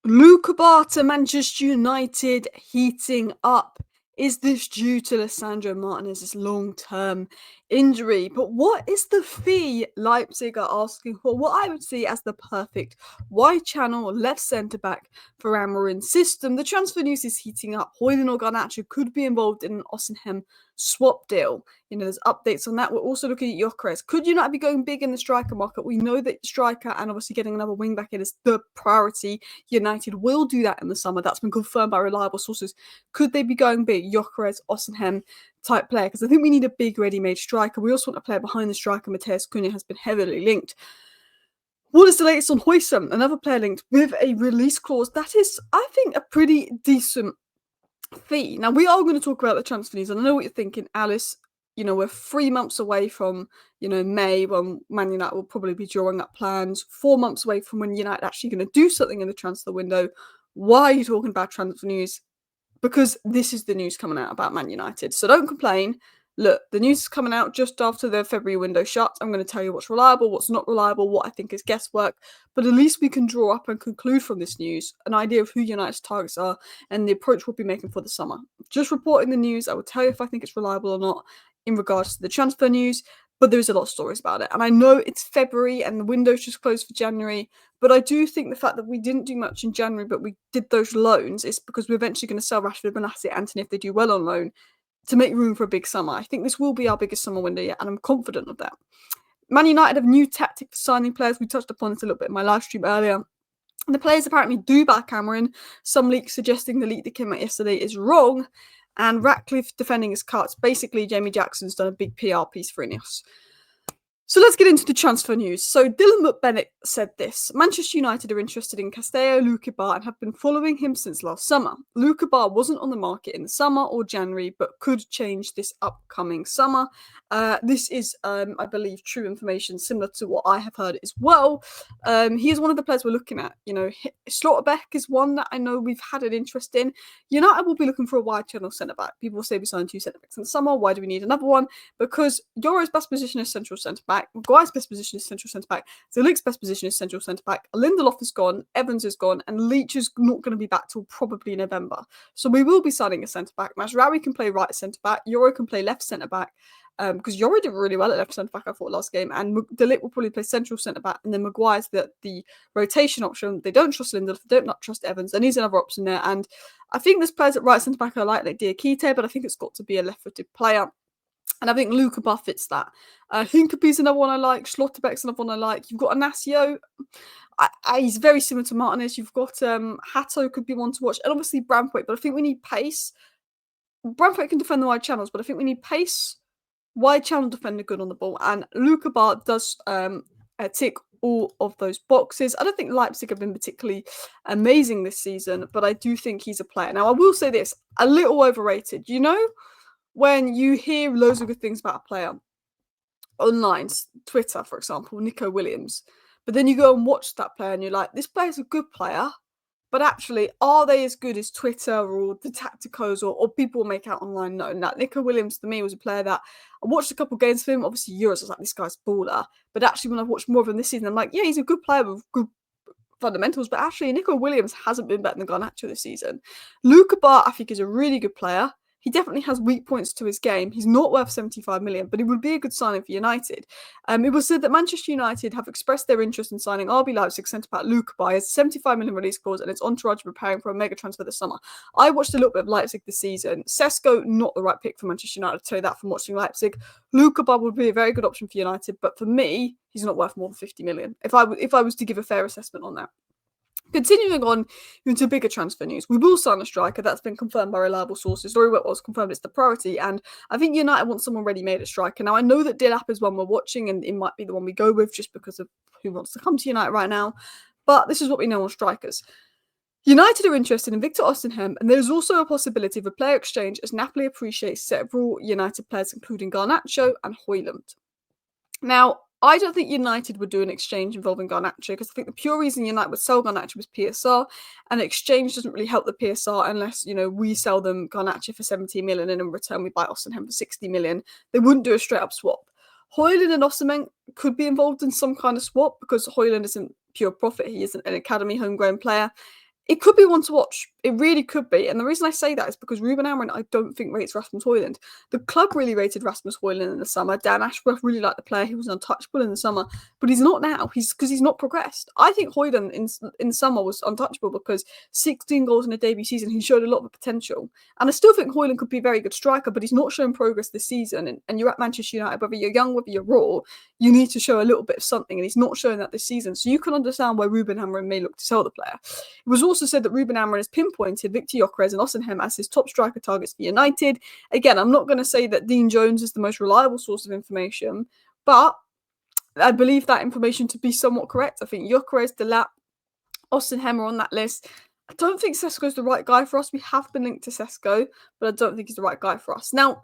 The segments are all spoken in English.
Luca to Manchester United heating up. Is this due to Lisandro Martinez's long-term injury? But what is the fee Leipzig are asking for? What I would see as the perfect wide channel left centre-back for Amorim's system. The transfer news is heating up. Huijsen or Garnacho could be involved in an Osimhen swap deal. There's updates on that. We're also looking at Gyökeres. Could United be going big in the striker market? We know that striker and obviously getting another wing back in is the priority. United will do that in the summer. That's been confirmed by reliable sources. Could they be going big? Gyökeres, Osimhen type player? Because I think we need a big ready-made striker. We also want a player behind the striker. Matheus Cunha has been heavily linked. What is the latest on Huijsen? Another player linked with a release clause. That is, I think, a pretty decent fee. Now, we are going to talk about the transfer news, and I know what you're thinking, Alice. We're 3 months away from, May, when Man United will probably be drawing up plans. 4 months away from when United actually going to do something in the transfer window. Why are you talking about transfer news? Because this is the news coming out about Man United. So don't complain. Look, the news is coming out just after the February window shuts. I'm going to tell you what's reliable, what's not reliable, what I think is guesswork. But at least we can draw up and conclude from this news an idea of who United's targets are and the approach we'll be making for the summer. Just reporting the news, I will tell you if I think it's reliable or not in regards to the transfer news. But there's a lot of stories about it. And I know it's February and the window's just closed for January. But I do think the fact that we didn't do much in January, but we did those loans, is because we're eventually going to sell Rashford, Benassi, Antony if they do well on loan, to make room for a big summer. I think this will be our biggest summer window yet, and I'm confident of that. Man United have a new tactic for signing players. We touched upon this a little bit in my live stream earlier. The players apparently do back Amorim. Some leaks suggesting the leak that came out yesterday is wrong. And Ratcliffe defending his cuts. Basically, Jamie Jackson's done a big PR piece for INEOS. So let's get into the transfer news. So Dylan McBennett said this: Manchester United are interested in Castello Luquibar and have been following him since last summer. Luquibar wasn't on the market in the summer or January, but could change this upcoming summer. This is, I believe, true information, similar to what I have heard as well. He is one of the players we're looking at. Slotterbeck is one that I know we've had an interest in. United will be looking for a wide channel centre-back. People will say we signed 2 centre-backs in the summer. Why do we need another one? Because Euro's best position is central centre-back. Maguire's best position is central centre-back. Zelik's best position is central centre-back. Lindelof is gone. Evans is gone. And Leach is not going to be back till probably November. So we will be signing a centre-back. Mazraoui can play right centre-back. Euro can play left centre-back. Because Euro did really well at left centre-back, I thought, last game. And De Ligt will probably play central centre-back. And then Maguire's the rotation option. They don't trust Lindelof. They don't trust Evans. And he's another option there. And I think there's players at right centre-back I like Diakite, but I think it's got to be a left-footed player. And I think Luquibar fits that. Hinkapi's another one I like. Schlotterbeck's another one I like. You've got Inacio. He's very similar to Martinez. You've got Hatto could be one to watch. And obviously Branthwaite. But I think we need pace. Branthwaite can defend the wide channels, but I think we need pace, wide channel defender good on the ball. And Luquibar does tick all of those boxes. I don't think Leipzig have been particularly amazing this season, but I do think he's a player. Now, I will say this, a little overrated. When you hear loads of good things about a player online, Twitter, for example, Nico Williams, but then you go and watch that player and you're like, this player's a good player, but actually, are they as good as Twitter or the tacticos or people make out online? No. Now, Nico Williams, to me, was a player that I watched a couple of games of him. Obviously, Euros, I was like, this guy's baller. But actually, when I've watched more of him this season, I'm like, yeah, he's a good player with good fundamentals. But actually, Nico Williams hasn't been better than Garnacho this season. Luquibar, I think, is a really good player. He definitely has weak points to his game. He's not worth 75 million, but it would be a good signing for United. It was said that Manchester United have expressed their interest in signing RB Leipzig centre-back Luquibar as a 75 million release clause, and its entourage preparing for a mega transfer this summer. I watched a little bit of Leipzig this season. Sesko, not the right pick for Manchester United, I'll tell you that from watching Leipzig. Luquibar would be a very good option for United, but for me, he's not worth more than 50 million, if I was to give a fair assessment on that. Continuing on into bigger transfer news, we will sign a striker. That's been confirmed by reliable sources. Story was confirmed it's the priority, and I think United want someone ready-made at striker. Now, I know that Dilap is one we're watching, and it might be the one we go with just because of who wants to come to United right now, but this is what we know on strikers. United are interested in Victor Osimhen, and there's also a possibility of a player exchange as Napoli appreciates several United players, including Garnacho and Højlund. Now, I don't think United would do an exchange involving Garnacho, because I think the pure reason United would sell Garnacho was PSR, and exchange doesn't really help the PSR unless, we sell them Garnacho for 17 million and in return we buy Osimhen for 60 million. They wouldn't do a straight up swap. Højlund and Osimhen could be involved in some kind of swap because Højlund isn't pure profit. He isn't an academy homegrown player. It could be one to watch. It really could be. And the reason I say that is because Ruben Amorim, I don't think, rates Rasmus Højlund. The club really rated Rasmus Højlund in the summer. Dan Ashworth really liked the player. He was untouchable in the summer, but he's not now. Because he's not progressed. I think Højlund in the summer was untouchable because 16 goals in a debut season, he showed a lot of potential. And I still think Højlund could be a very good striker, but he's not shown progress this season. And you're at Manchester United, whether you're young, whether you're raw, you need to show a little bit of something, and he's not showing that this season. So you can understand why Ruben Amorim may look to sell the player. It was also said that Ruben Amorim has pinpointed Victor Gyökeres and Osimhen as his top striker targets for United. Again, I'm not going to say that Dean Jones is the most reliable source of information, but I believe that information to be somewhat correct. I think Gyökeres, Delap, Osimhen are on that list. I don't think Sesko's the right guy for us. We have been linked to Sesko, but I don't think he's the right guy for us. Now,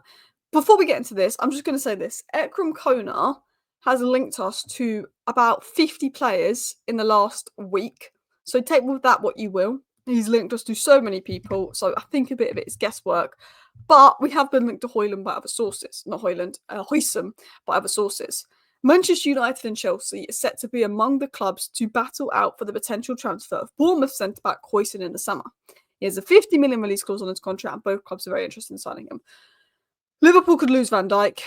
before we get into this, I'm just going to say this. Ekrem Konar has linked us to about 50 players in the last week. So take with that what you will. He's linked us to so many people, so I think a bit of it is guesswork. But we have been linked to Højlund by other sources. Not Højlund, Huijsen by other sources. Manchester United and Chelsea is set to be among the clubs to battle out for the potential transfer of Bournemouth centre-back Huijsen in the summer. He has a 50 million release clause on his contract, and both clubs are very interested in signing him. Liverpool could lose Van Dijk.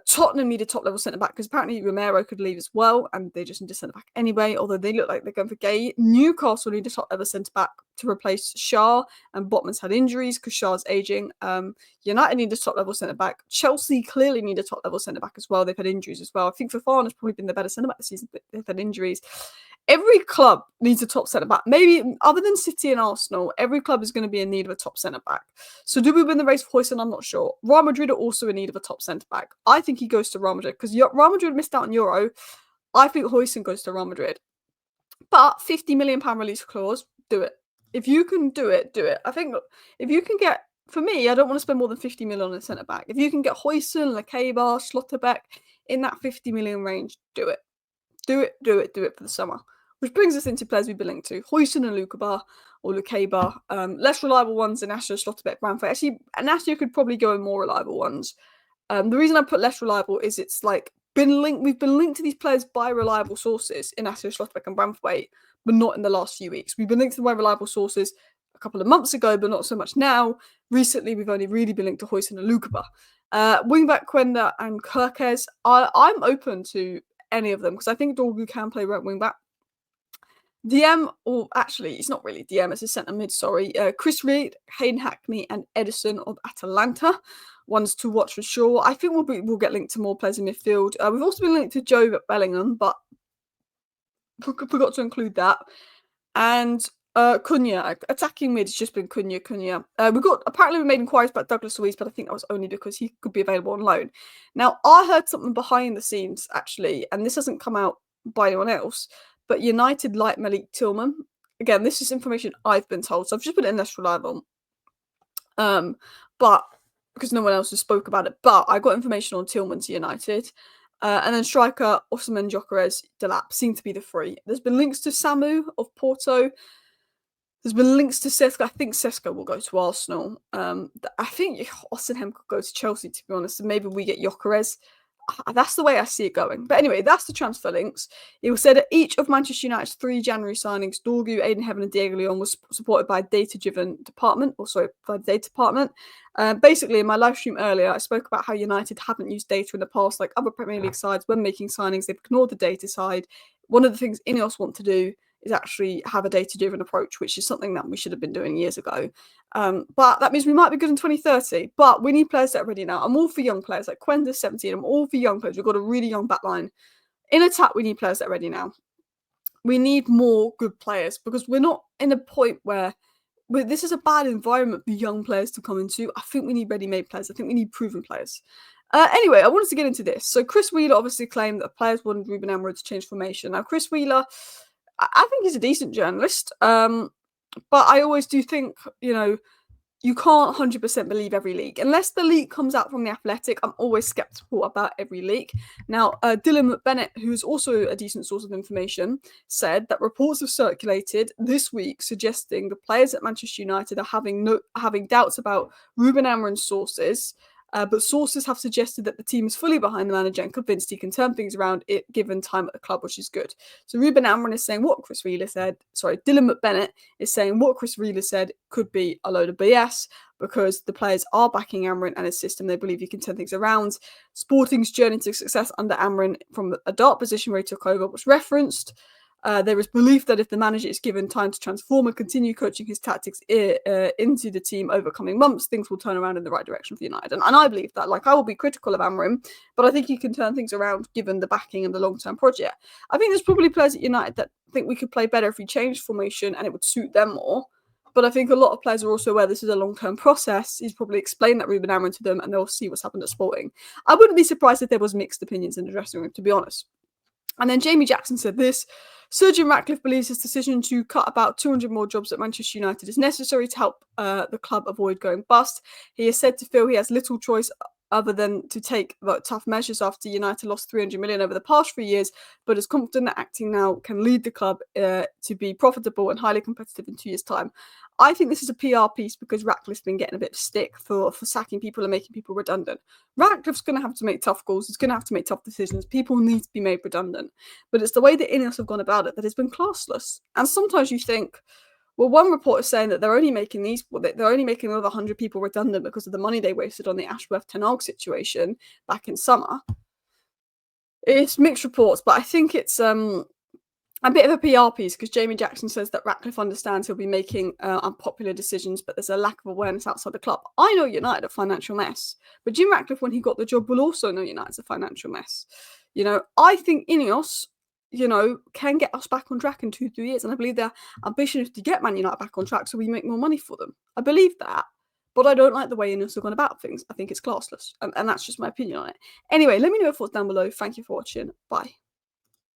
Tottenham need a top-level centre-back because apparently Romero could leave as well, and they just need a centre-back anyway, although they look like they're going for Gay. Newcastle need a top-level centre-back to replace Shah, and Botman's had injuries because Shah's ageing. United need a top-level centre-back. Chelsea clearly need a top-level centre-back as well. They've had injuries as well. I think Fofana's probably been the better centre-back this season, but they've had injuries. Every club needs a top centre-back. Maybe, other than City and Arsenal, every club is going to be in need of a top centre-back. So do we win the race for Huijsen? I'm not sure. Real Madrid are also in need of a top centre-back. I think he goes to Real Madrid because Real Madrid missed out on Euro. I think Huijsen goes to Real Madrid. But £50 million release clause, do it. If you can do it, do it. I think if you can get, for me, I don't want to spend more than 50 million on a centre-back. If you can get Huijsen, Lakeba, Schlotterbeck in that 50 million range, do it. Do it for the summer. Which brings us into players we've been linked to. Huijsen and Lakeba. Less reliable ones than Asher, Schlotterbeck, Bramford. Actually, Asher could probably go in more reliable ones. The reason I put less reliable is it's like we've been linked to these players by reliable sources in Asher, Schlotterbeck and Bramford, but not in the last few weeks. We've been linked to them by reliable sources a couple of months ago, but not so much now. Recently, we've only really been linked to Huijsen and Lakeba. Wingback Quenda and Kirkes. I'm open to any of them because I think Dorgu can play right wing back. DM, or actually, it's not really DM, it's a centre mid, sorry. Chris Reed, Hayden Hackney, and Edison of Atalanta. Ones to watch for sure. I think we'll get linked to more players in midfield. We've also been linked to Joe Bellingham, but forgot to include that. And Cunha, attacking mid has just been Cunha. Apparently we made inquiries about Douglas Luiz, but I think that was only because he could be available on loan. Now, I heard something behind the scenes, actually, and this hasn't come out by anyone else, but United like Malik Tillman. Again, this is information I've been told, so I've just put it in less reliable. But because no one else has spoke about it, but I got information on Tillman to United. And then striker, Osimhen, Gyökeres, Delap seem to be the three. There's been links to Samu of Porto. There's been links to Sesko. I think Sesko will go to Arsenal. I think Osimhen could go to Chelsea, to be honest, and maybe we get Gyökeres. That's the way I see it going. But anyway, that's the transfer links. It was said that each of Manchester United's 3 January signings, Dorgu, Aiden Heaven and Diego Leon, was supported by a data-driven department, by the data department. Basically, in my live stream earlier, I spoke about how United haven't used data in the past, like other Premier League sides. When making signings, they've ignored the data side. One of the things INEOS want to do is actually have a data-driven approach, which is something that we should have been doing years ago. But that means we might be good in 2030. But we need players that are ready now. I'm all for young players, like Quenda's 17. I'm all for young players. We've got a really young backline. In attack, we need players that are ready now. We need more good players because we're not in a point where this is a bad environment for young players to come into. I think we need ready-made players. I think we need proven players. Anyway, I wanted to get into this. So Chris Wheeler obviously claimed that players wanted Ruben Amorim to change formation. Now, Chris Wheeler, I think he's a decent journalist, but I always do think, you can't 100% believe every leak. Unless the leak comes out from The Athletic, I'm always skeptical about every leak. Now, Dylan McBennett, who's also a decent source of information, said that reports have circulated this week suggesting the players at Manchester United are having doubts about Ruben Amorim's sources, but sources have suggested that the team is fully behind the manager and convinced he can turn things around it given time at the club, which is good. So Ruben Amorim is saying what Chris Wheeler said. Sorry, Dylan McBennett is saying what Chris Wheeler said could be a load of BS because the players are backing Amorim and his system. They believe he can turn things around. Sporting's journey to success under Amorim from a dark position where he took over was referenced. There is belief that if the manager is given time to transform and continue coaching his tactics into the team over coming months, things will turn around in the right direction for United. And I believe that. Like, I will be critical of Amorim, but I think he can turn things around given the backing and the long-term project. I think there's probably players at United that think we could play better if we changed formation and it would suit them more. But I think a lot of players are also aware this is a long-term process. He's probably explained that Ruben Amorim to them and they'll see what's happened at Sporting. I wouldn't be surprised if there was mixed opinions in the dressing room, to be honest. And then Jamie Jackson said this: Sir Jim Ratcliffe believes his decision to cut about 200 more jobs at Manchester United is necessary to help the club avoid going bust. He is said to feel he has little choice other than to take tough measures after United lost 300 million over the past 3 years, but is confident that acting now can lead the club to be profitable and highly competitive in 2 years' time. I think this is a PR piece because Ratcliffe's been getting a bit of stick for sacking people and making people redundant. Ratcliffe's going to have to make tough calls. He's going to have to make tough decisions. People need to be made redundant. But it's the way that INEOS have gone about it that has been classless. And sometimes you think, well, one report is saying that they're only making another 100 people redundant because of the money they wasted on the Ashworth Ten Hag situation back in summer. It's mixed reports, but I think it's a bit of a PR piece because Jamie Jackson says that Ratcliffe understands he'll be making unpopular decisions, but there's a lack of awareness outside the club. I know United are a financial mess, but Jim Ratcliffe, when he got the job, will also know United's a financial mess. I think INEOS, can get us back on track in 2-3 years, and I believe their ambition is to get Man United back on track so we make more money for them. I believe that, but I don't like the way INEOS have gone about things. I think it's classless, and that's just my opinion on it. Anyway, let me know your thoughts down below. Thank you for watching. Bye.